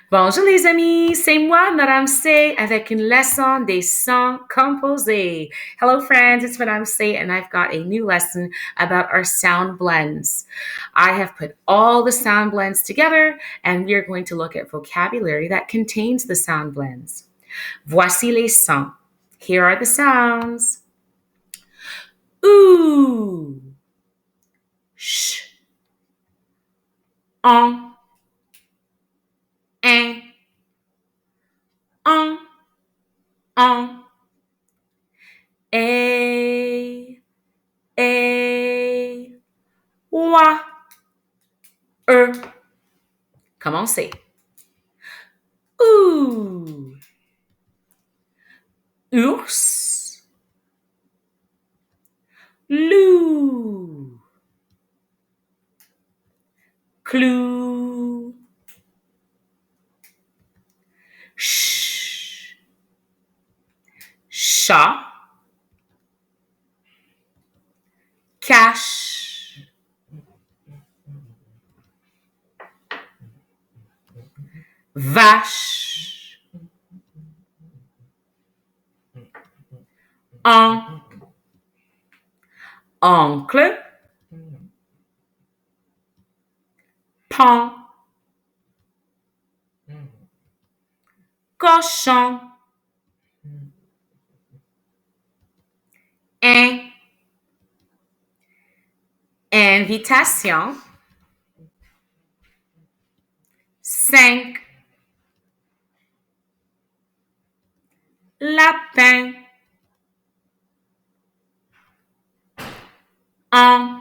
Bonjour les amis, c'est moi, Madame C, avec une leçon des sons composés. Hello friends, it's Madame C, and I've got a new lesson about our sound blends. I have put all the sound blends together, and we are going to look at vocabulary that contains the sound blends. Voici les sons. Here are the sounds. Ooh, sh, on, un, on, a, wa, Commencez. Ouh, ours, loup, clou, ch, chat, cache, vache, on, oncle, pan, cochon, in, invitation, 5, lapin, en,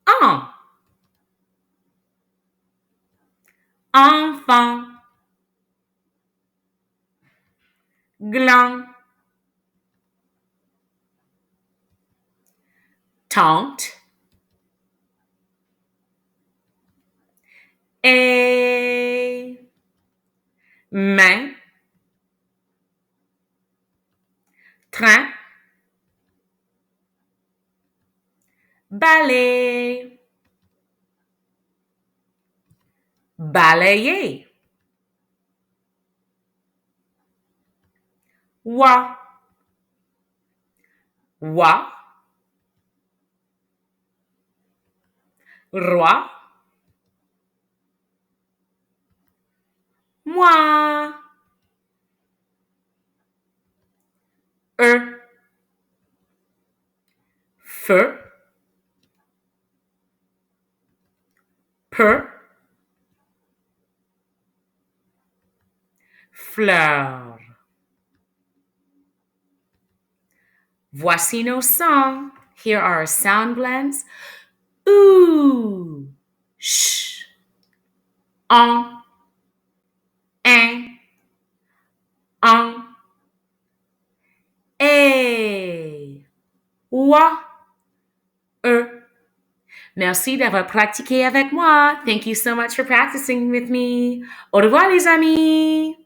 en, enfant, gland, tante, et main, train, balai, balayer, wa, wa, roi, moi, feu, peu, fleur. Voici nos sons. Here are our sound blends. Ooh, sh, en, un, et, wa, Merci d'avoir pratiqué avec moi. Thank you so much for practicing with me. Au revoir les amis.